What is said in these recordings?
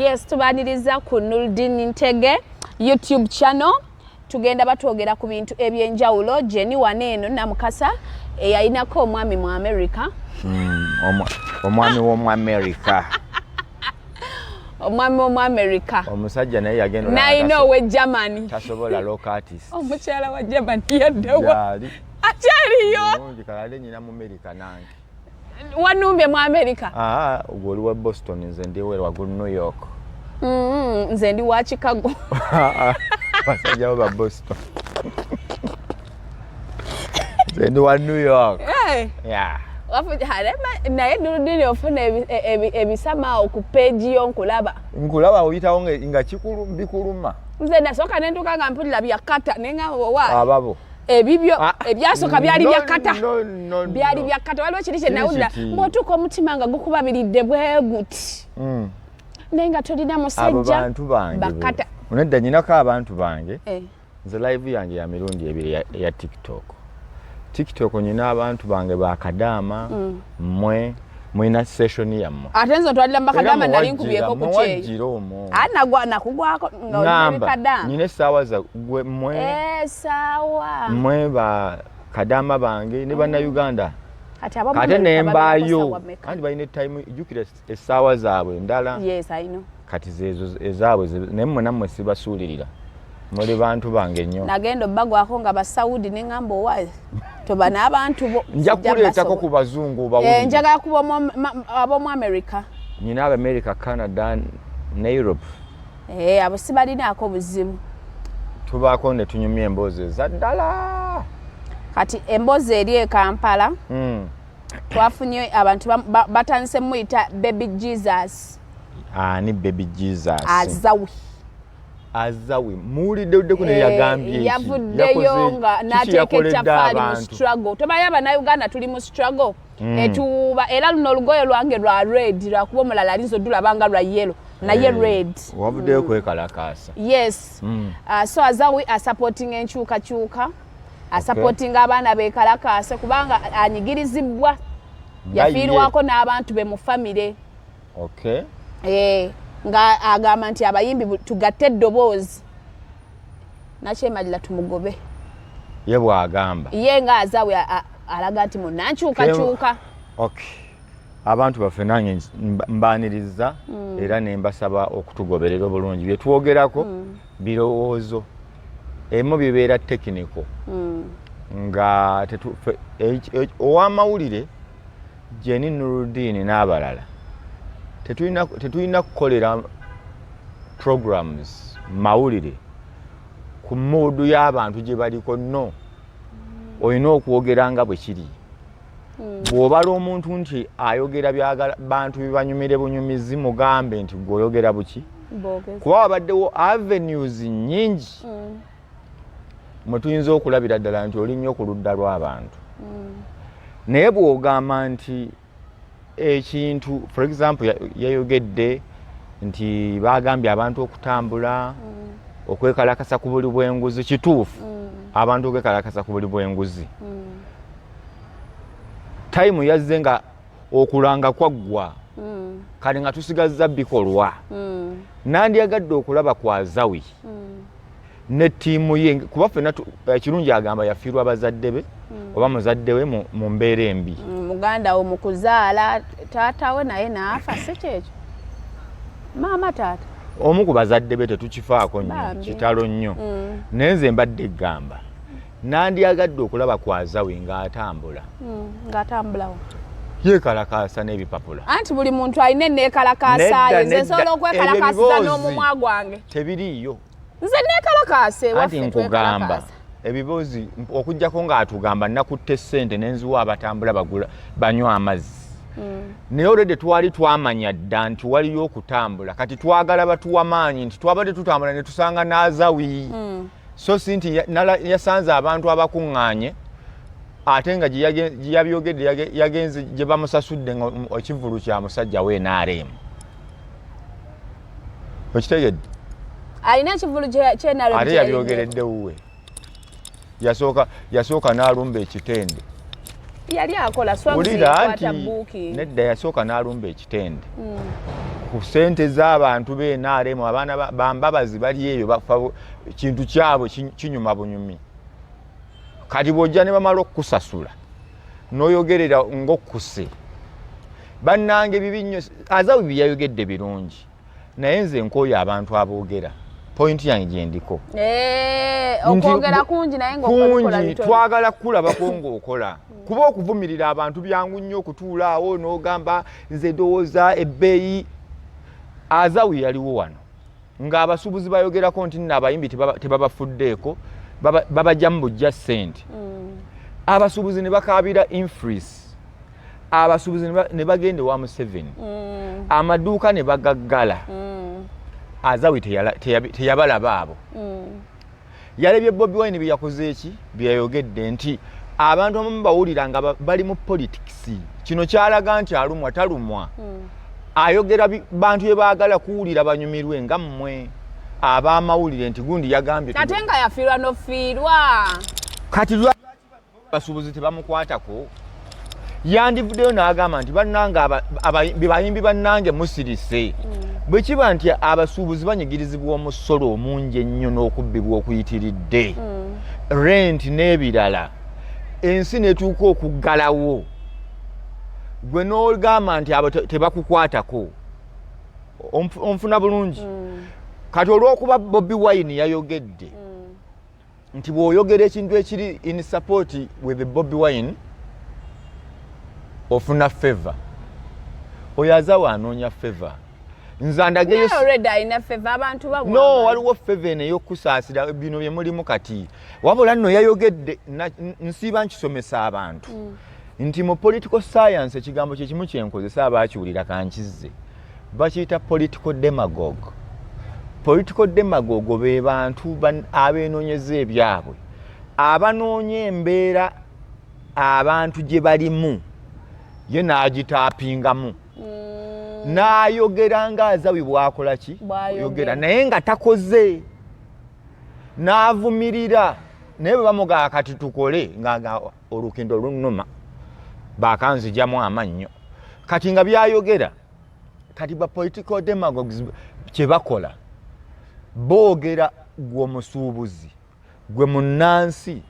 Yes, tubaniriza ku Noordeen Ntege YouTube channel. Tugenda batwogera ku bintu ebyenjawulo. Jenny waneeno namukasa eyayinako omwami mu America. Omwami w'omu America. Omwami w'omu America. Omusajja naye yagenda Naino we Germany. Tasobola lokatis. Omukyala wa Germany yaddewa. Yali. Akyaliyo. Ndikala nyina mu America nange. Wanumbye mu America. Ugoli wa Boston nze ndi wa New York. Nze ndi wa Chicago. Basajja ba Boston. Nze ndi wa New York. Yeah. Wafu harema naye Noordeen ofuna ebisama ku page yo nkulaba. Nkulaba oyitawo nga kikulu bikuluma. Nze nasoka nentuka nga mpulira byakata nenga wa. Ababo. Ebibyo ebyasoka byali byakata. Byali byakata waliwo kiri kye nawulira mbotuka omutima nga gukubabiridde bwe guti. Nenga tolina musajja abantu bange bakata. Unedda nyinako abantu bange. Nze live yange ya mirundi ebiri ya TikTok. TikTok nyina abantu bange bakadama mwe mwina session yammwe. Atenzo twalira bakadama nali nkubyeko ku kyeyo. Jiromo. Anagwa nakugwako nga kadama. Nyine sawa za gwe mwe. Sawa. Mwe ba kadama bange ne bana Uganda. Kate nembayo kandi bayine time ijukira esawa zaabwe ndala. Yes, I know. Kati zezo ezaabwe nemmwe nammwe sibasulirira. Muri bantu bange nnyo. Nagendo bagwako nga ba Saudi nengambo wazi. Toba n'abantu bo. Nja kuleetako ku bazungu bawulira. Njaga kuba abo mu America. Nyina aba America, Canada ne Europe. Abo sibalinaako buzibu. Tubaako ne tunyumya emboozi za ddala. Kati emboozi eri e Kampala. Twafunye abantu batandise muyita Baby Jesus. Ni Baby Jesus. Azawi muwulidde kuno yagambye yavuddeyo nga n'ateeka ekyaffaali mu struggle. Tomanyi Abannayuganda tuli mu struggle. Etuuba era luno olugoye lwange lwa red lwakuba omulala alinza oddulabanga lwa yellow naye red. Wavuddeyo kwekalakaasa. Yes. So Azawi asupporting enkyukakyuka. Asupporting abaana beekalakaase kubanga anyigirizibwa. Yafiirwako n'abantu be mu famire. Okay. Nga agamba nti abayimbi tugatte eddoboozi nakyemalira tumugobe ye bwagamba ye nga Azawi alaga nti munnankyukakyuka. Okay. Abantu baffe nange mbaaniriza era ne mbasaba okutugoberera obulungi bye twogerako birowoozo emu bibeera tekiniko nga ow'amawulire Jenny Noordeen n'abalala tetulina kukolera programs mawulire ku moodu y'abantu gye baliko no olina okwogera nga bwe kiri. Bw'obala omuntu nti ayogera byagala bantu bibanyumire bunyumizi mugambe nti gw'oyogera buki kuba wabaddewo avenues nnyingi mwe tuyinza okulabira ddala nti oli nnyo ku ludda lw'abantu naye bw'ogamba nti ekintu for example yayogedde nti bagambye abantu okutambula okwekalakasa ku buli bw'enguzi kituufu abantu okwekalakasa ku buli bw'enguzi time yazze nga okulanga kwaggwa kale nga tusigazza bikolwa nandyagadde okulaba kwa Azawi ne ttiimu ye kuba ffenna ekirungi agamba yafiirwa abazadde be oba muzadde we mu mbeera embi. Muganda wo mu kuzaala taata we naye naafa si kyekyo maama taata omu ku bazadde be tetukifaako nnyo kitalo nnyo naye nze mbadde egamba nandyagadde okulaba kwa Azawi ng'atambula ng'atambulawo yeekalakaasa n'ebipapula anti buli muntu alina enneekalakaasayo nze nsobola okwekalakaasiza n'omumwa gwange tebiriiyo nze neekalakaase anti nkugamba ebiboozi okujjako ng'atugamba nakutte ssente n'enziwa abatambula banywa amazzi naye olwedde twali twamanya dda nti waliyo okutambula kati twagala batuwa maanyi nti twabadde tutambula ne tusanga n'Azawi so si nti yasanze abantu abakuŋŋaanye ate nga gye yabyogedde yagenze gye bamusasudde ekivulu kya musajja we NRM okitegedde alina ekivulu kye NRM ate yabyogeredde wuwe yasooka n'alumba ekitende yali akola swagzi kwata buki nedda yasooka n'alumba ekitende ku ssente z'abantu b'NRM abaana bambabazi bali eyo bafa kintu kyabo kinyuma bunyumi kati bw'ojja ne bamala okukusasula n'oyogerera ng'okkuse bannange bibi nnyo Azawi byayogedde birungi naye nze nkooyo abantu aboogera point yange gye ndiko okwogera kungi naye ng'okola bitono twagala kulabako ng'okola kuba okuvumirira abantu byangu nnyo okutuula awo n'ogamba nze ndowooza ebbeeyi Azawi yaliwo wano ng'abasuubuzi bayogerako nti nno abayimbi tebabafuddeeko babajjamu bujja ssente abasuubuzi ne bakaabira infreeze abasuubuzi ne bagenda ewa Museveni amaduuka ne bagaggala Azawi teyabalaba abo yalebye Bobiwine bye yakoze eki bye yayogedde nti abantu abamu bawulira nga bali mu politics kino kyalaga nti alumwa talumwa ayogera bantu bye baagala kuwulira banyumirwe nga mmwe ab'amawulire nti gundi yagambye ate nga yafiirwa n'ofiirwa kati basuubuzi tebamukwatako yandivuddeyo n'agamba nti bannange bayimbi bannange musirise bwe kiba nti abasuubuzi banyigirizibwa omusolo omungi ennyo n'okubbibwa okuyitiridde rent n'ebirala ensi netuuka okuggalawo gwe n'ogamba nti abo tebakukwatako onfuna bulungi kati olw'okuba Bobiwine yayogedde nti bw'oyogera ekintu ekiri in support with Bobiwine ofuna favor oyo Azawi anoonya favor nzandageyo already ayina favor abantu babwa no waliwo favor n'ey'okusaasira bino bye mulimu kati wabula nno yayogedde nsiiba nkisomesa abantu nti mu political science ekigambo kye kimu kyenkozesa abaakiwulira kankizze bakiyita political demagogue political demagogue be bantu abeenoonyeza ebyabwe abanoonya embeera abantu gye balimu ye n'agitaapingamu n'ayogera nga Azawi bw'akola ki yogera naye nga takoze n'avumirira naye bwe bamugaa kati tukole nga olukendo lunnuma bakanzijamu amannyo kati nga byayogera kati ba political demagogues kye bakola boogera gwe omusuubuzi gwe munnansi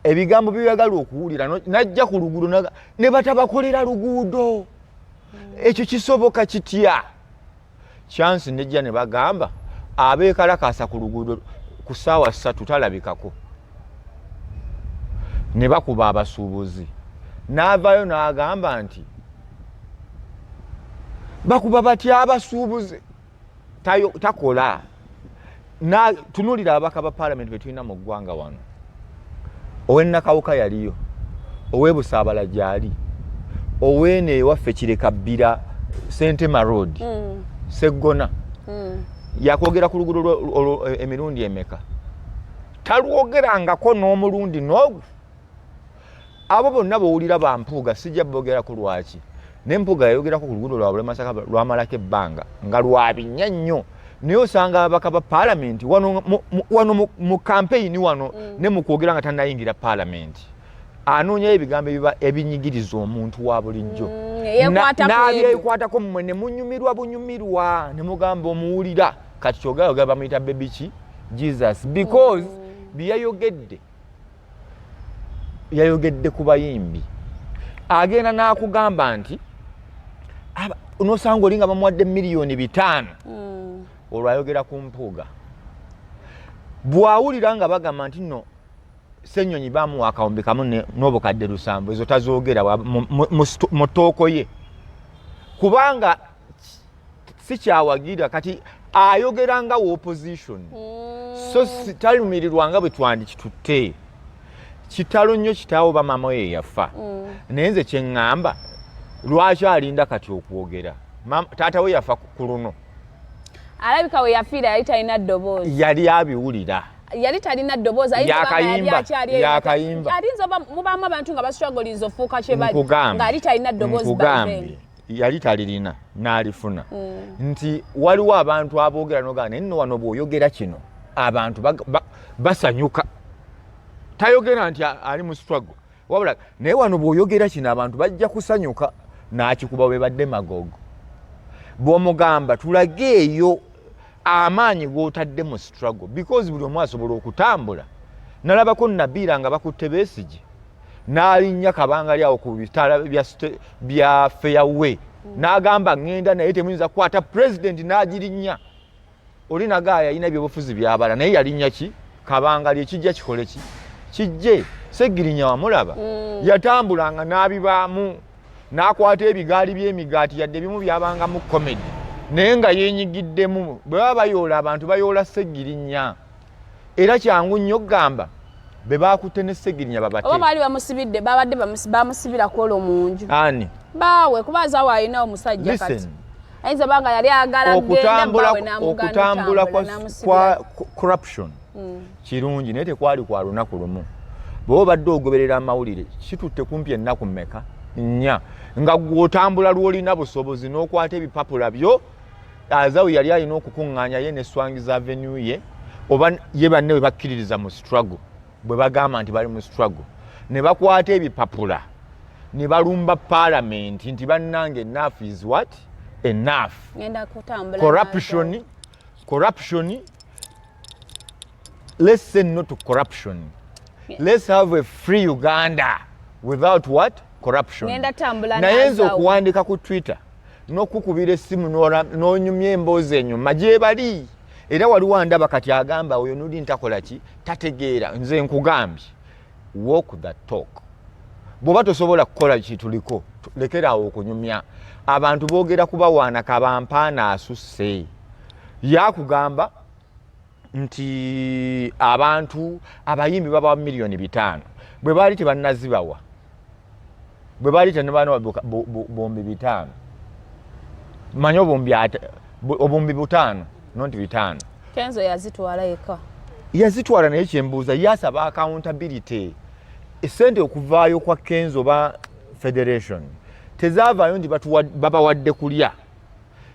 ebigambo byagala okuwulira najja ku luguudo ne batabakolera luguudo ekyo kisoboka kitya chance nejja ne bagamba abeekalakasa ku luguudo ku ssaawa 3 talabikako ne bakuba abasuubuzi n'avaayo n'agamba nti bakuba batya abasuubuzi takola tunulira abaka ba parliament betulina mu ggwanga wano ow'ennakawuka yaliyo ow'ebusaabala gyali ow'ene ewaffe Kirekabbira Sentema Road Seggona yakwogera ku luguudo emirundi emeka talwogerangako n'omulundi n'ogwo abo bonna bowulira bampuuga sijja boogera ku lwaki n'empuuga yayogerako ku luguudo lwa Bulemasaka lwamalako ebbanga nga lwabinnya nnyo naye osanga ababaka ba paalamenti wano mu kampeyini wano ne mu kwogera nga tannayingira paalamenti anoonyayo ebigambo ebinyigiriza omuntu wa bulijjo n'abyekwatako mmwe ne munyumirwa bunyumirwa ne mugamba omuwulira kati kyogayoga bamuyita baby ki Jesus because yayogedde ku bayimbi agenda n'akugamba nti unosanga olinga bamuwadde $5,000,000 olwo ayogera ku mpuuga bw'awulira nga bagamba nti nno Ssenyonyi bamuwa akawumbi kamu n'obukadde 7 ezo tazoogera mu ttooko ye kubanga si kyawagira kati ayogera nga opposition so talumirirwanga bwe twandikitutte kitalo nnyo kitaawo bamama ye yafa naye nze kye ŋŋamba lwaki alinda kati okwogera taata we yafa ku luno alabika we yafiira yali talina ddoboozi yali abiwulira yali talina ddoboozi yakayimba alinza mubaamu abantu nga bastruggliza ofuuka kye bali ng'ali talina ddoboozi yali talirina n'alifuna nti waliwo abantu aboogera n'ogamba naye nno wano bw'oyogera kino abantu basanyuka tayogera nti ali mu struggle wabula naye wano bw'oyogera kino abantu bajja kusanyuka n'akikuba we badde magogo bw'omugamba tulage eyo amaanyi g'otadde mu struggle because buli omu asobola okutambula. Nalabako Nabiira nga bakutte Besigye n'alinnya Kabanga lyawo ku bitala bya Fairway n'agamba ngenda naye temuyinza kukwata president n'agirinnya. Oli Nagaaya alina ebyobufuzi byabala naye yalinnya ki Kabanga lye kijja kikole ki kijje Segirinya wamulaba yatambulanga n'abibaamu n'akwata ebigaali by'emigaati yadde bimu byabanga mu comedy naye nga yeenyigiddemu. Bwe baba bayoola abantu bayoola Segirinya era kyangu nnyo okugamba be baakutte ne Segirinya babate oba baali bamusibidde babadde bamusibira kwolo munju ani baawe kuba Azawi alina omusajja kati ayinza banga yali agala genda bawe okutambula kwa corruption kirungi naye tekwali kwa lunaku lumu. Bwe badde ogoberera amawulire kitutte kumpi ennaku mmeka nnya nga gw'otambula lw'olina busobozi n'okwata ebipapula byo. Azawi yali alina okukuŋŋaanya ye ne Swangiza Avenue ye oba ye banne bwe bakkiririza mu struggle bwe bagamba nti bali mu struggle ne bakwata ebipapula ne balumba parliament nti bannange enough is what enough. Corruption let's say no to corruption. Let's have a free Uganda without what corruption. Naye nze okuwandika ku Twitter n'okukubira essimu n'onyumya emboozi enyuma gye bali era waliwo ndaba kati agamba oyo Noordeen ntakola ki tategeera. Nze nkugambye walk that talk. Bw'oba tosobola kukola kituliko lekeraawo okunyumya abantu boogera kubawaana kabampaana asusse yakugamba nti abantu abayimbi baba miliyoni 5 bwe baali tebannazibawa bwe baali tenabana bombi 5 manyo obombi 5 nonti 5 Kenzo yazitwala eka yazitwala naye kyembuuza yasaba accountability. Esente okuvaayo kwa Kenzo ba federation tezavaayo nti babawadde kulya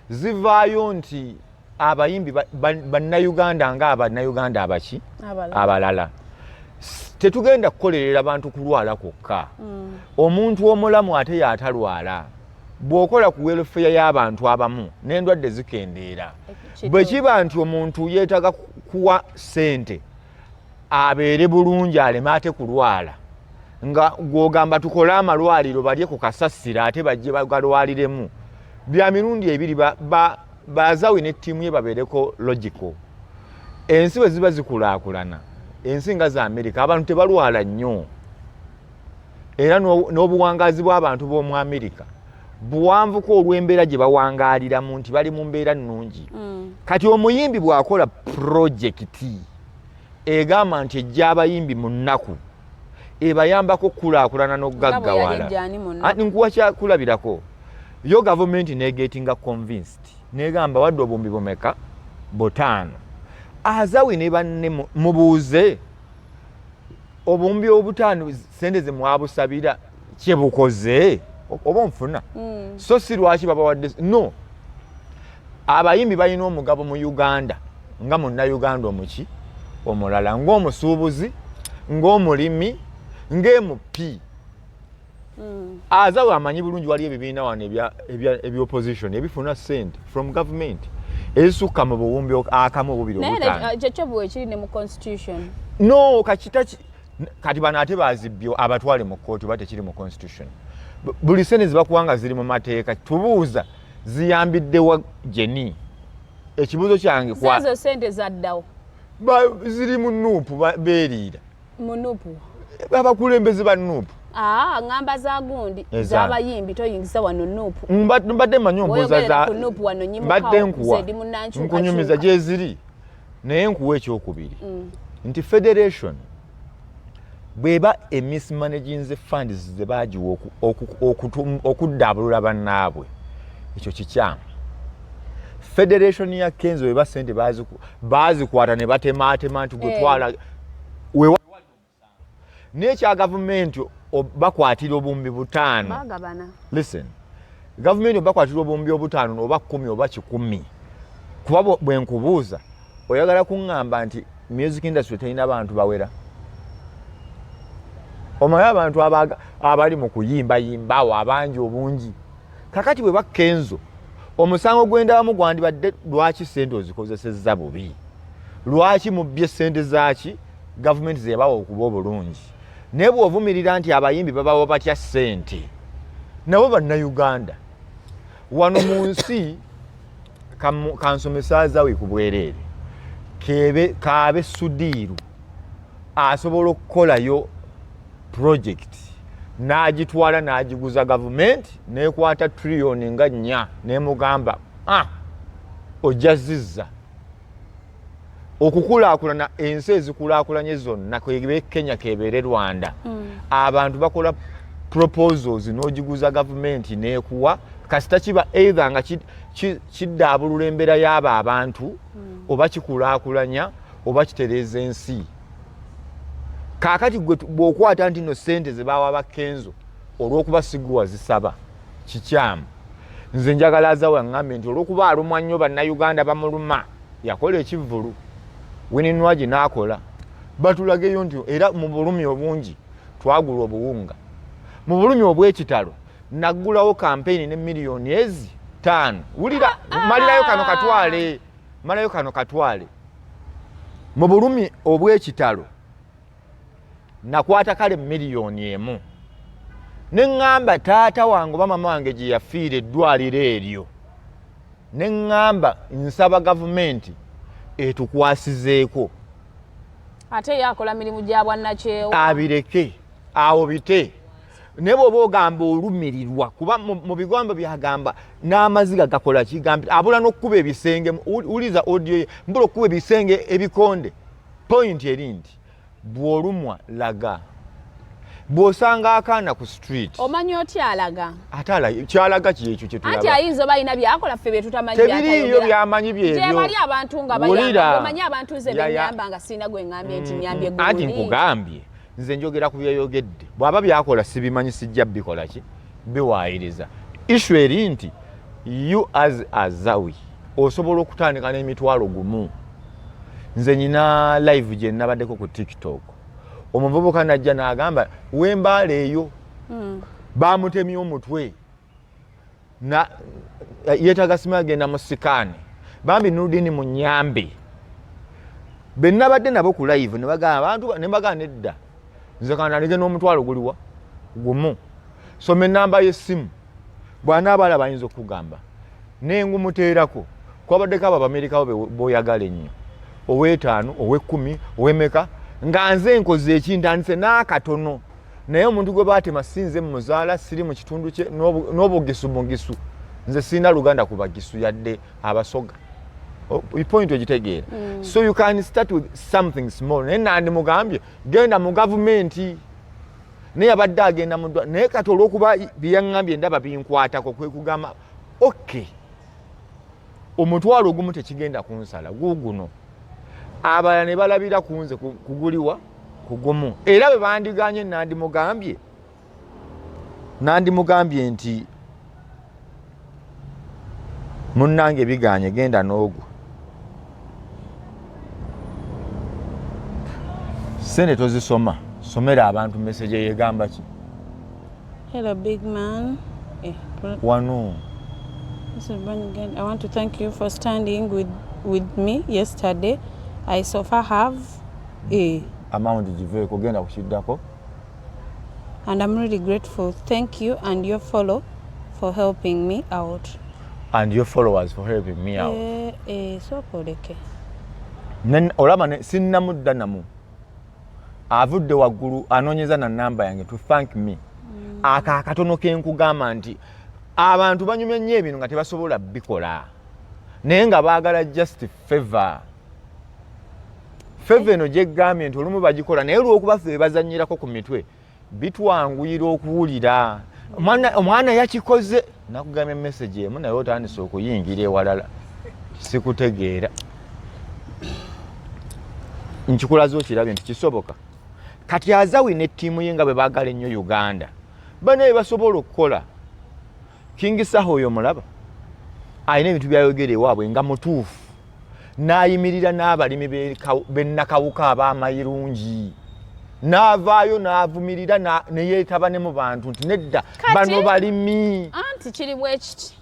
zivaayo nti abayimbi bannayuganda nga abannayuganda abaki abalala. Tetugenda kukolerera abantu kulwala kwokka. Omuntu omulamu ate yatalwala. Bw'okola ku welfare y'abantu abamu n'endwadde zikendeera. Bwe kiba nti omuntu yeetaga kuwa ssente abeere bulungi aleme ate kulwala nga gw'ogamba tukole amalwaliro balye ku kasasiro ate bajje bagalwaliremu bya mirundi ebiri Azawi ne ttiimu ye babeereko logical. Ensi bwe ziba zikulaakulana ensi nga za Amerika abantu tebalwala nnyo era n'obuwangaazi bw'abantu b'omu Amerika buwanvuko olw'embeera gye bawangaaliramu nti bali mu mbeera nnungi. Kati omuyimbi bw'akola projekiti egamba nti ejja abayimbi mu nnaku ebayambako kulaakulana n'okugaggawala. Nkuwa kyakulabirako yo gavumenti negetinga convinced negamba wadde obumbi bumeka 5. Azawi ne banne mubuuze obumbi 5 sente ze mwabusabira kye bukoze oba nfuna so si lwaki babawadde no. Abayimbi balina omugabo mu Uganda nga munnayuganda omuki omulala ng'omusuubuzi ng'omulimi ng'MP. Azawi amanyi bulungi wali ebibiina wano ebya-opposition ebifuna ssente from government ezisukka mu buwumbi akamu obubiri obutaano. Kyekyo bwe kiri ne mu constitution. No kati bano ate bazibbyo abatwale mu kkooti oba tekiri mu constitution. Buli ssente zibakuwanga ziri mu mateeka tubuuza ziyambiddewa Jeni. Ekibuuzo kyange kwa ezo ssente zaddawo ziri mu nuupu beeriira mu nuupu abakulembeze ba nuupu. Ngamba za gundi z'abayimbi toyingiza wano nuupu. Mbadde manyi ombuuza za nuupu wano mbadde nkunyumiza gye ziri naye nkuwa ekyokubiri nti federation bweba mismanaging the funds ze bagiwa okuddabulula bannaabwe ekyo kikyamu. Federation ya Kenzo bweba ssente bazikwata ne batematema nti gwetwala n'ekya gavumenti bakwatira obumbi 5. Listen, gavumenti bakwatira obumbi 5 oba 10 oba 100 kuba bwe nkubuuza oyagala kuŋŋamba nti music industry terina abantu bawera. Omanyi abantu abali mu kuyimbayimbawo abangi obungi kakati bwe Kenzo omusango gwendabamu gwandibadde lwaki ssente ozikozesezza bubi, lwaki mubbye ssente zaaki gavumenti zebawa okuba obulungi. Naye bw'ovumirira nti abayimbi babawa batya ssente, nabo bannayuganda wano mu nsi kansomesa Azawi ku bwereere kaabe Sudiiru asobola okukolayo project n'agitwala n'agiguza gavumenti n'ekwata trillioni nga 4 n'emugamba ojazizza okukulaakulana ensi ezikulaakulanye zonna kwebe Kenya kebeere Rwanda. Abantu bakola proposals n'ogiguza gavumenti n'ekuwa kasita kiba either nga kiddaabulula embeera y'abo abantu oba kikulaakulanya oba kitereeza ensi. Kaakati gwe bw'okwata nti no ssente ze baawa Bakenzo olw'okuba sigwa zisaba kikyamu. Nze njagala Azawi aŋŋambe nti olw'okuba alumwa nnyo bannayuganda bamuluma yakola ekivvulu Wininwagi n'akola batulageyo nti era mu bulumi obungi twagula obuwunga. Mu bulumi obw'ekitalo naggulawo kampeyini ne miliyoni 5. Wulira malayo kano katwale. Mu bulumi obw'ekitalo nakwata kale miliyoni 1. Neŋŋamba taata wange oba mama wange gye yafiira eddwaliro eryo. Neŋŋamba nsaba gavumenti etukwasizeeko. Ate yakola mirimu gya bwannakyewa. Abireke awo bite. Ne bw'oba ogamba olumirirwa kuba mu bigambo byagamba n'amaziga gakola kigambi abula n'okkuba ebisenge. Uliza audio ye mbula okkuba ebisenge ebikonde. Point eri nti bw'olumwa laga. Bw'osanga akaana ku street omanyi otya alaga? Ate alaga kyalaga kyekyo kye tulaba. Anti ayinza balina byakola ffe bye tutamanyi byatayogera. Tebiriyo byamanyi byebyo. Je bali abantu nga bayamba omanyi abantu ze benyamba nga sina gwe ngambye nti nyambye gwe. Anti nkugambye nze njogera ku byayogedde. Bw'aba byakola sibimanyi sijja bikola ki biwaayiriza. Issue eri nti you as Azawi osobola okutandika n'emitwalo gumu. Nze nyina live gye nabaddeko ku TikTok. Omuvubuka najja n'agamba wembaala eyo baamutemye omutwe na yeetaga simu agenda mu sikaani bambi Noordeen mu nnyambe be nabadde nabo ku live ne bagamba abantu ne bagamba nedda nze kana nalege n'omutwalo guliwa gumu some ennamba y'essimu bw'anaabala bayinza okugamba n'engumuteerako kwabaddeko abo Abamerika b'oyagala ennyo ow'ettaano ow'ekkumi ow'emeka nga nze nkoze ekintandise n'akatono naye omuntu gwe baatema sinze muzaala siri mu kitundu kye n'obugisu mugisu nze sina luganda ku bagisu yadde abasoga point ogitegeera. So you can start with something small. Naye nandi mugambye genda mu gavumenti naye abadde agenda mu naye kati olw'okuba byeyaŋŋambye ndaba binkwatako kwe kugamba okay omutwalo ogumu tekigenda kunsala guguno abalala ne balabira kunze kuguliwa kugumu era bwe bandiganye nandimugambye nti munnange biganye genda n'ogwo sente tozisoma somera abantu message yegamba ki. Hello big man. Wano. I want to thank you for standing with me yesterday. I so far have a amount giveeko genda kukiddako. And I'm really grateful. Thank you and your follow for helping me out. And your followers for helping me out. So koleke. Olaba sinnamudda namu. Avudde waggulu anoonyeza na namba yange to thank me. Akatono ke nkugamba nti abantu banyumya nnyo ebintu nga tebasobola bikola. Naye nga baagala just favor. Favor eno gye ggambye nti olumu bagikola naye olw'okuba ffe bazannyirako ku mitwe bitwanguyira okuwulira. Omwana yakikoze nakugambye message emu naye otandise okuyingira ewalala sikutegeera. Nkikulaze okirabye nti kisoboka. Kati Azawi ne ttiimu ye nga bwe baagala ennyo Uganda banaye basobola okukola. King Saho oyo mulaba alina ebintu byayogera ewaabwe nga mutuufu n'ayimirira n'abalimi b'ennakawuka ab'amayirungi n'avaayo n'avumirira ne yeetaba ne mu bantu nti nedda bano balimi. Anti kiri bwe kiti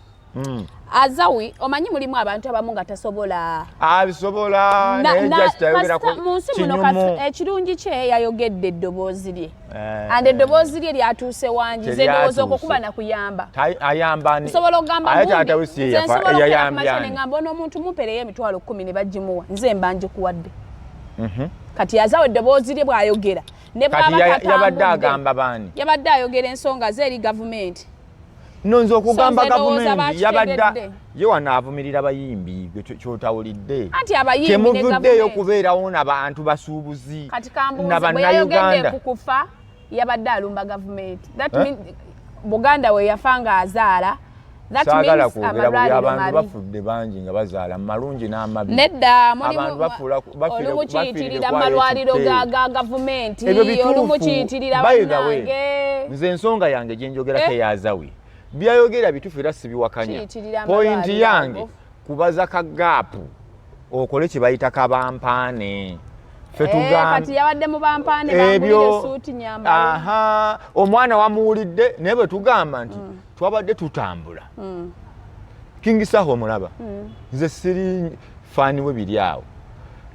Azawi omanyi mulimu abantu abamu nga tasobola abisobola naye just ayogera ko ekirungi kye yayogedde eddoboozi lye ande eddoboozi lye lyatuuse wangi ze ndowooza okukuba nakuyamba ayamba nsobola okugamba yayambye ngamba omuntu mupereyo emitwalo 10 ne bagimuwa nze mbanje kuwadde kati Azawi eddoboozi lye bw'ayogera ne bw'aba yabadde agamba bani yabadde ayogera ensonga ze eri gavumenti nonzo okugamba gavumenti yabadde ye wanaavumirira abayimbi kyotawulidde temuvuddeyo kubeerawo n'abantu basuubuzi kati kambuuzi bwe yayogedde kukufa yabadde alumba gavumenti that means Buganda we yafanga azaala that means abantu bafudde bangi nga bazaala malungi n'amabi nedda abantu bafiira malwaliro ga gavumenti olumu kiyitirira bannange nze ensonga yange gye njogerako eyazawi byayogera bitufu era sibiwakanya pointi yange kubaza kagaapu okole kye bayita kabampaane kati yabadde mu bampaane bamulire suuti nyamba omwana wamuwulidde naye bwe tugamba nti twabadde tutambula kingisaho omulaba nze siri faani we biri awo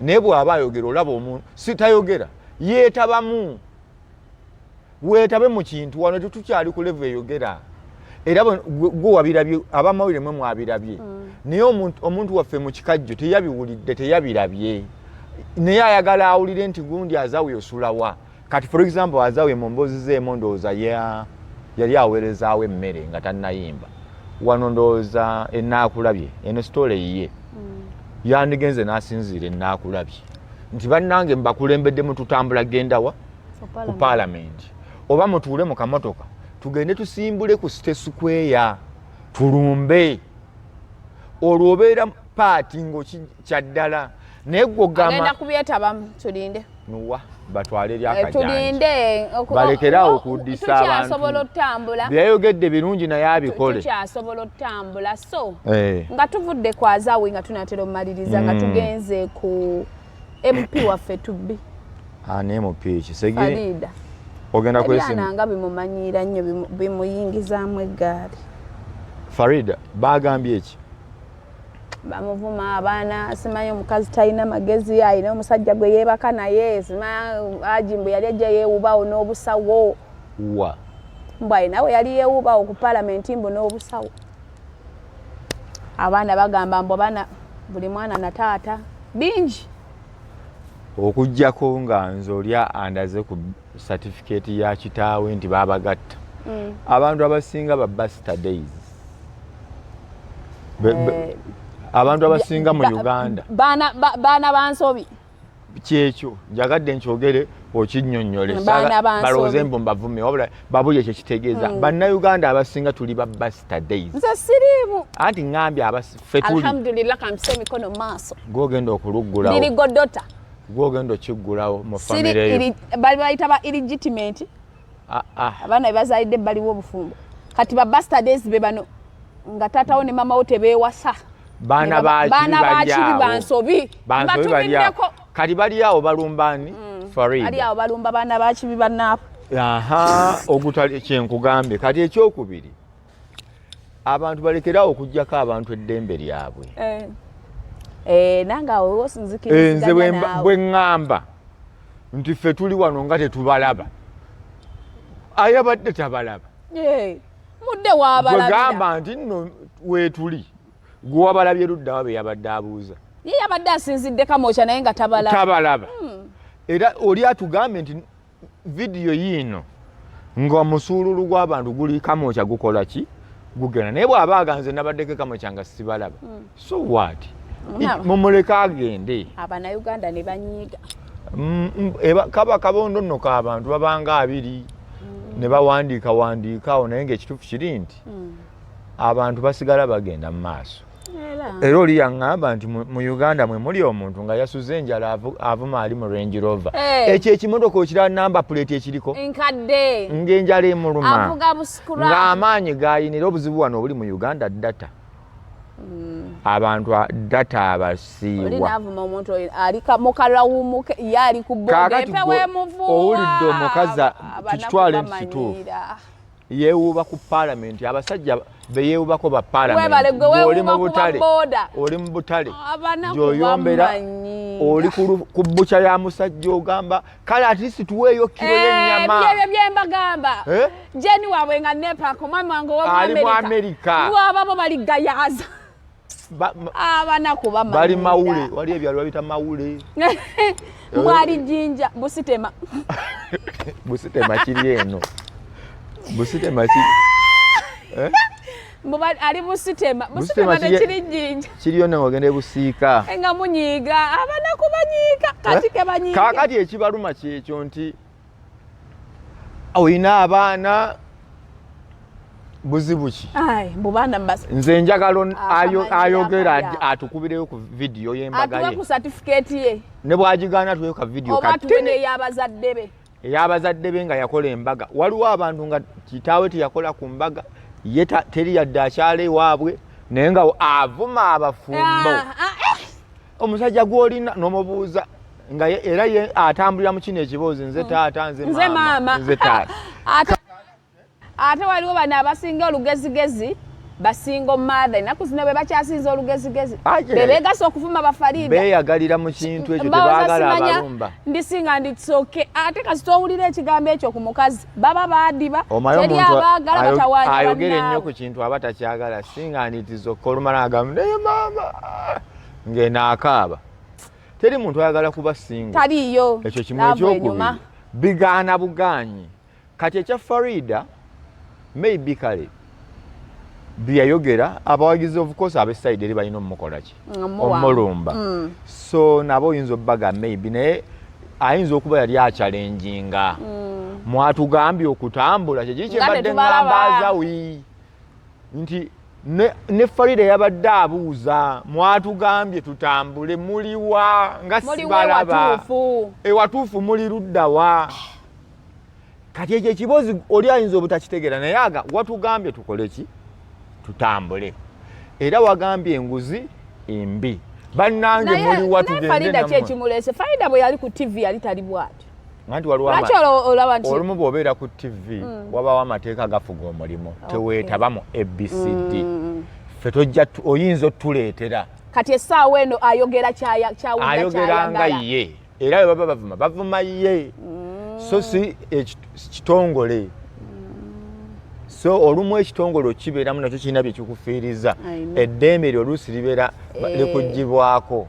naye bw'aba ayogera olaba omuntu sitayogera yeetabamu weetabe mu kintu wano tetukyali ku level eyogera era gwe wabirabye abamawulire mwe mwabirabye naye omuntu waffe mu kikajjo teyabiwulidde teyabirabye naye ayagala awulire nti gundi Azawi osulawa kati for example Azawi mu mboozi zeemu ndowooza yali aweerezaawo emmere nga tannayimba wano ndowooza Enaakulabye eno sitole yiye yandigenze n'asinziira Enaakulabye nti bannange mbakulembedde mututambula gendawa ku paalamenti oba mutuule mu kamotoka tugende tusimbule ku State Square tulumbe olwo obeera paati ng'okyaddala naye gw'ogamba agenda kubyetabamu tulinde nuwa batwale lyakajanja tulinde balekerawo okuddisa abantu tukyasobola otambula byayogedde birungi naye abikole tukyasobola otambula so nga tuvudde ku Azawi nga tunatera omumaliriza nga tugenze ku MP waffe tubbi ne MP Kisegire Farida ogenda kwesimu nga bimumanyiira nnyo bimuyingizaamu eggaali Farida bagambye eki bamuvuma abaana simanyi omukazi talina magezi ayina omusajja gwe yeebaka naye simanyi ajimbu yali ajja yeewubawo n'obusawo wa mbwayi nawe yali yeewubawo ku paalamenti mbu n'obusawo abaana bagamba mbu abaana buli mwana na taata bingi okujjako nga nze olya andaze ku certificate ya kitaawe nti babagatta abantu abasinga ba Buster Days abantu abasinga mu Uganda baana bansobi kyekyo njagadde nkyogere okinnyonnyole balowooze mbu mbavume wabula babulye ekyo kitegeeza bannayuganda abasinga tuli ba Buster Days nze siriimu anti ŋŋambye ffe tuli alhamdulillah kamsa emikono maaso gwogenda okuluggulawo lirigodota gwogenda okiggulawo mu famire eyo bali bayita ba illegitimate abaana bebazaalidde baliwo obufumbo kati ba Buster Days be bano nga taatawo ne mama wo tebeewasa baana bakibi bansobi batubiddeko kati bali awo balumbani Farida bali awo balumba baana bakibi bannaabo ogutali kyenkugambe kati ekyokubiri abantu balekerawo okuggyako abantu eddembe lyabwe nange awo osinzikiriziganya nze bwe ŋŋamba nti ffe tuli wano nga tetubalaba ayabadde tabalaba mudde waabalabira gwegamba nti nno weetuli gwe wabalabye luddawa be yabadde abuuza ye yabadde asinzidde kamokya naye nga tabalaba era oli atugambe nti vidiyo yiino nga musuululu gw'abantu guli kamokya gukola ki gugenda naye bw'aba aganze nabaddeko kamokya nga sibalaba so what mumuleka agende abanayuganda ne banyiiga kaba kabondo nno k'abantu babanga abiri ne bawandiikawo naye ng'ekituufu kiri nti abantu basigala bagenda mu maaso era oli yaŋŋamba nti mu Uganda mwe muli omuntu nga yasuze enjala avuma ali mu Range Rover ekyo ekimotoka okirala namba plate ekiriko nkadde ng'enjala emuluma avuga busikura ng'amaanyi gayina era obuzibu wano obuli mu Uganda data abantu data abasiiwa oli n'avuma omuntu ali mukalawumuke ye ali ku bonde empewo emuvuwa owulidde omukazi tukitwale nti kituufu yeewuuba ku parliament abasajja beyeewubako ba parliament oli mu butale gy'oyombera oli ku bbuca ya musajja ogamba kale at least tuweeyo kiro y'ennyama ebyo byembagamba jeni waabwe nga nepako mwami wange ali mu Amerika bwababo baligayaza abanaku bali mawule wali ebyalo babita mawule mwali jinja busitema busitema kiri eno busitema kiri ali busitema nekiri jinja kiri yonna ng'ogenda busiika nga munyiiga abanaku banyiiga kati ke banyiiga kaakati ekibaluma kyekyo nti oyina abaana buzibu ki mbubana mbasa nze njagalo ayogera atukubireyo ku video y'embaga ye atuwe ku certificate ye ne bwagigaana tuweyo ka video katene y'abazadde be ey'abazadde be nga yakola embaga waliwo abantu nga kitaawe teyakola ku mbaga ye teri yadde akyala ewaabwe naye nga avuma abafumbo omusajja gw'olina n'omubuuza nga era ye atambulira mu kino ekiboozi nze taata nze maama nze taata ate waliwo bano abasinga olugezigezi basinga omumaadha ennaku zino be bakyasinza olugezigezi bebeegasa okufuma bafalida beeyagalira mu kintu ekyo tebaagala abalumba ndisinga nditsoke ate kasita owulira ekigambo ekyo ku mukazi baba baadiba teri abaagala batawaanya ayogera ennyo ku kintu aba takyagala singa nditizokka olumala agamba naye maama ng'enaakaaba teri muntu ayagala kuba singa taliiyo ekyo kimu ekyokubiri bigaana bugaanyi kati ekya Farida maybe kale byayogera abawagizi of course abeside eri balina omukola ki omulumba so nabo oyinza obbaga maybe naye ayinza okuba yali achallenginga mwatugambye okutambula kyekiri kyembadde ngamba Azawi nti ne Farida yabadde abuuza mwatugambye tutambule muliwa nga sibalaba ewatuufu muli luddawa kati ekyo ekibozi oli ayinza obutakitegeera naye aga watugambye tukole ki tutambule era wagambye enguzi embi bannange muli watugende Farida kyekimulese Farida bwe yali ku TV yali tali bwati nganti olumu bw'obeera ku TV wabawo amateeka gafuga omulimo teweetaba mu ABCD ffe tojja oyinza otuleetera kati essaawa eno ayogera kyawayogera nga ye era we baba bavuma ye so si kitongole so olumu ekitongole okibeeramu nakyo kirina bye kikufiiriza eddembe eryo oluusi libeera likugibwako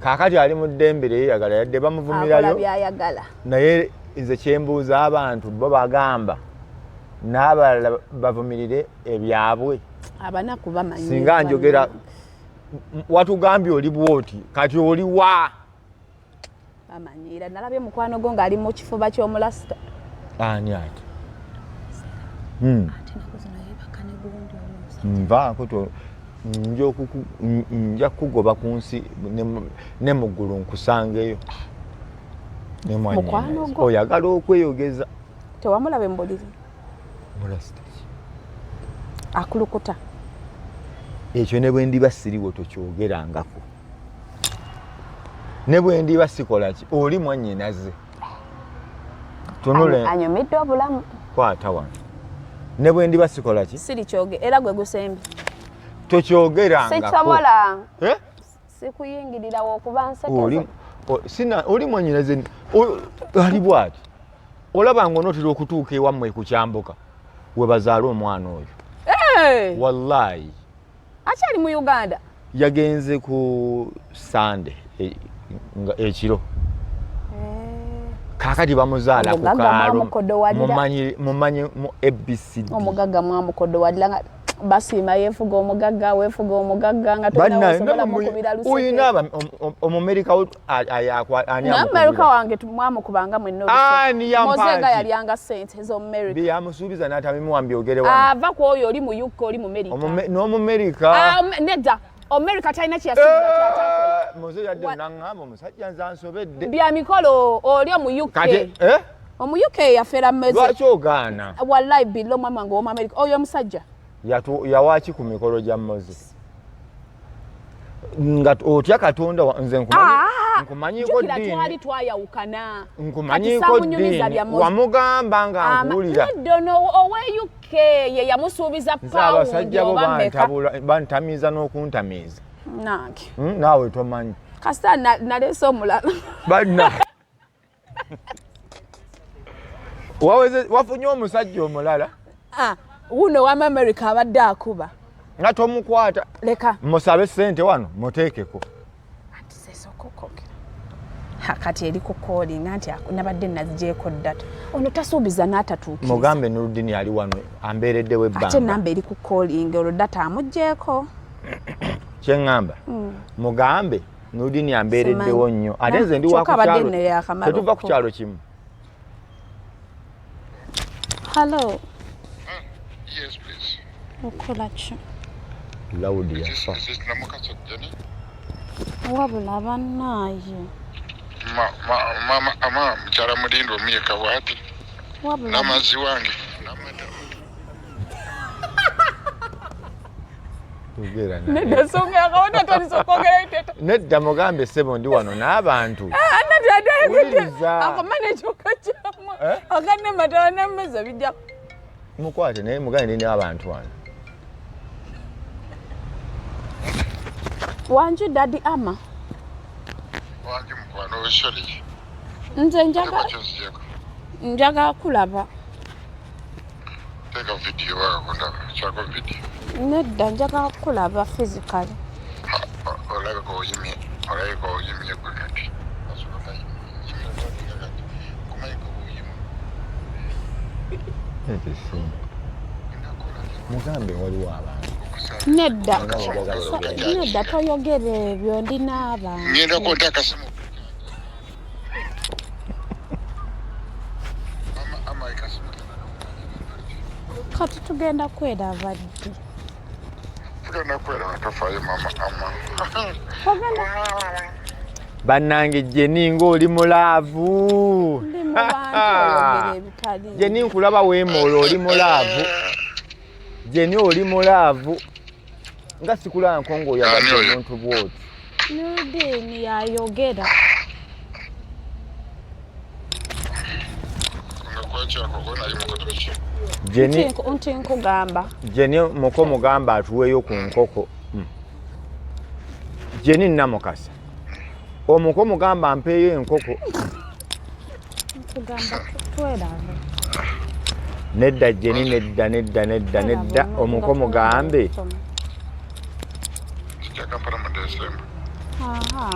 kaakati ali mu ddembe lyeyagala yadde bamuvumirayo naye nze kyembuuza abantu bo bagamba n'abalala bavumirire ebyabwe abanaku bamanyi singa njogera watugambye oli bwoti kati oli wa amanyira nalabye mukwano go ng'ali mu kifuba ky'omulasita ani ati nvaako nja kugoba ku nsi ne mu ggulu nkusangeyo oyagala okweyogeza tewamulaba embuliri mulasita akulukuta ekyo ne bwe ndiba siriwo tokyogerangako ne bwe ndiba sikola ki oli mwannyinaze tunule anyumidde obulamu kwata wano ne bwe ndiba sikola ki siri kyoge era gwe gusembe tokyogerangako sikisobola sikuyingirira okuba nsekeza oli mwannyinaze ali bwati olaba ng'onootera okutuuka ewammwe kukyambuka we bazaala omwana oyo wallahi akyali mu Uganda yagenze ku Sande ekiro kaakati bamuzaala ku kaalo mumanyi mu ABCD omugagga mwamukodowadira basiima yefuga omugagga nga tonasobola mukubira luseke oyina omumerika Amerika wange mwamukubanga mwenna mozenga yalyanga sente ez'omumerika byamusuubiza n'atamimuwa mbyogere ava ku oyo oli mu UK oli mu Amerika n'omumerika nedda Amerika talina kyeyasuubiza kyatakola moze yadde nangamba omusajja nze ansobedde bya mikolo oli mu UK omu UK yafeera mmeze lwaki ogaana wallahi billo mwami wange w'omu Amerika oyo omusajja yawaaki ku mikolo gya Moses nga otya Katonda nze nkumanyi nkumanyiko dini twali twayawukana nkumanyiko dini wamugamba nga nkuwulira owe UK ye yamusuubiza abasajja bo bantamiiza n'okuntamiiza nange naawe tomanyi kasita naleese omulala banna wafunye omusajja omulala wuno wama America abadde akuba nga tomukwata leka musabe ssente wano muteekeko kati eri ku callinga nti nabadde nazigyeko ddata ono tasuubiza n'atatuukiriza mugambe Noordeen ali wano ambeereddewo ebbanga ate namba eri ku callinga olwo ddata amuggyeko kyeŋŋamba mugambe Noordeen ambeereddewo nnyo ate nze ndi wakukyalo tetuva ku kyalo kimu. Hello. Yes, please. Okola ki? Loud yafa. Wabula bannaaye. Mama mchala mudindo miyeka wati. Wabula. N'amazzi wange. nedda songa yakawona tolisokwogera iteta nedda mugambe ssebo ndi wano n'abantu akamana ekyoka kyamu akanne matala n'emmeza bijja mukwate naye mugambe ndi n'abantu wano wanju dadi ama wange mukwano wesholi nze njaga kulaba teka video wako ndaba chako video nedda njaga kulaba physically olaga ko yimi gulati asuka yimi kumaiko yimi mugambe waliwo abantu nedda toyogera ebyo ndi n'abantu ngenda kontaka simu kati tugenda kweraba ddi tugenda kweraba tofayo mama bannange Jenny ng'oli mulaavu ndi mu bantu oyogera ebitali Jenny nkulaba weemoola oli mulaavu Jenny oli mulaavu nga sikulaba nkongo oyagala omuntu bwoti Noordeen yayogera Jenny nti nkugamba Jenny muko mugamba atuweeyo ku nkoko Jenny namukasa omuko mugamba mpeeyo enkoko nkugamba tweraba nedda Jenny nedda omuko mugambe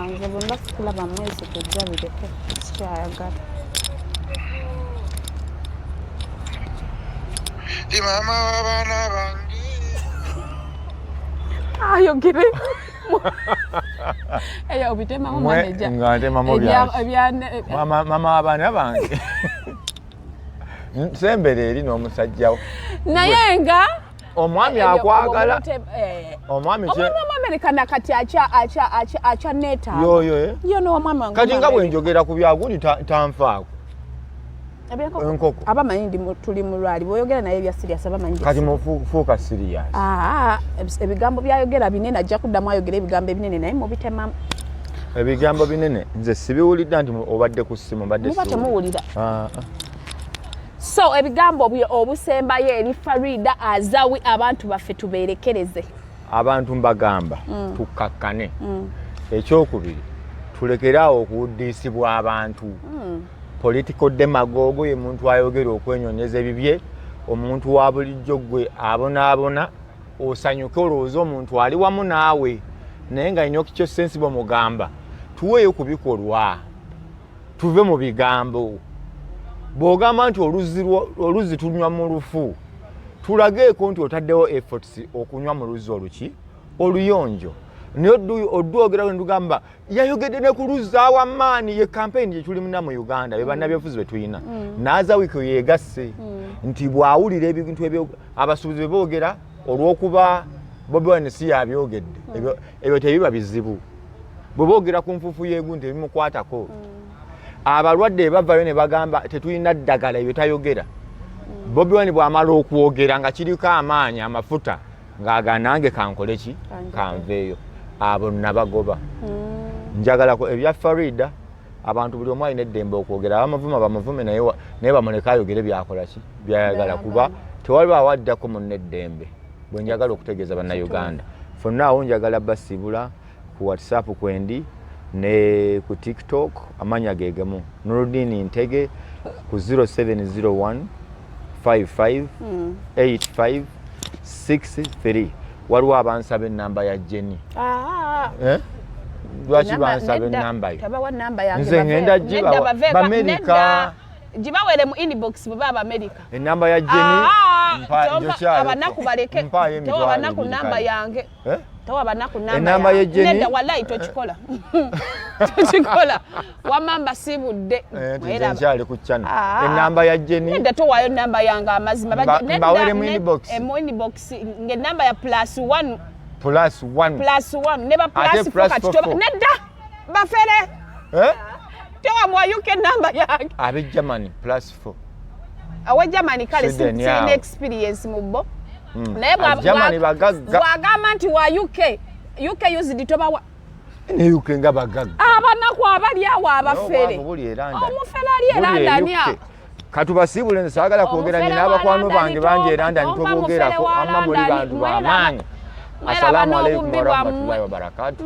nze bwe mba sikulaba mwezi kujja bireke sikyayagala mama w'abaana bange ayogere eyo obitemamu maneja nga ntemamu mama w'abaana bange sembere eri n'omusajjawo naye nga omwami akwagala omwami America nakati acha neta yo n'omwami wange kati nga bwe njogera ku byagundi tanfaako enkoko abamanyi tuli mulwali bw'oyogera naye ebya serious abamanyi kati mufuuka serious ebigambo byayogera binene ajja kuddamu ayogera ebigambo ebinene naye mubitemamu ebigambo binene nze sibiwulidde nti obadde ku ssimu muba temuwulira so ebigambo obusembayo eri Farida Azawi abantu baffe tubeerekereze abantu mbagamba tukkakkane ekyokubiri tulekeraawo okuwuddiisibwa abantu political demagogo ye muntu ayogera okwenyonyeza ebibye omuntu wa bulijjo gwe abonaabona osanyuke olowooza omuntu ali wamu naawe naye nga nnyo kikyo sensible mugamba tuweeyo ku bikolwa tuve mu bigambo bw'ogamba nti oluzzi tunywa mu lufu tulageeko nti otaddewo efforts okunywa mu luzzi oluki oluyonjo naye odwogera wendugamba yayogedde ne ku luzzi awamaani ye campaign gye tulimuna mu Uganda be bannabyabufuzi be tulina n'Azawi yeegasse nti bw'awulira ebintu ebyo abasuubuzi be boogera olw'okuba Bobiwine si yabyogedde ebyo tebiba bizibu bwe boogera ku nfuufu y'egunta ebimukwatako abalwadde bavayo ne bagamba tetulina ddagala ebyo tayogera Bobiwine bw'amala okwogera nga kiriko amaanyi amafuta ng'aga nange kankole ki kanveeyo abo nabagoba njagala ko ebya Farida abantu buli omu alina eddembe okwogera bamavume naye bamuleka ayogere byakola ki byayagala kuba tewali awaddako munne eddembe bwe njagala okutegeeza bannayuganda fonna awo njagala basibula ku WhatsApp kwendi ne ku TikTok amanya gegemu Noordeen Ntege ku 0701 55 85 63 waliwo abansaba ennamba ya Jenny lwaki bansaba ennamba yo nze ngenda Amerika gibawere mu inbox bwe baba America ennamba ya Jenny abanaku baleke tewa banaku namba yange tewa banaku namba ya Jenny nenda wallahi tochikola tochikola wamamba sibudde era nchale ku channel ennamba ya Jenny nenda towayo namba yange amazima bawere mu inbox nge namba ya +1 +1 neba +4 katoba nenda bafere tewa mwa UK namba yange abe Germany +4 awe Germany kale sine experience mubbo naye Germany bagagga bwagamba nti wa UK used toba wa ne UK nga bagagga abanaku abali awo abafere omufere ali erandani katubasibule nsagala kwogera nyina abakwano bange bangi erandani tobogera ko amma muri bantu bamaanyi assalamu alaikum warahmatullahi wabarakatuh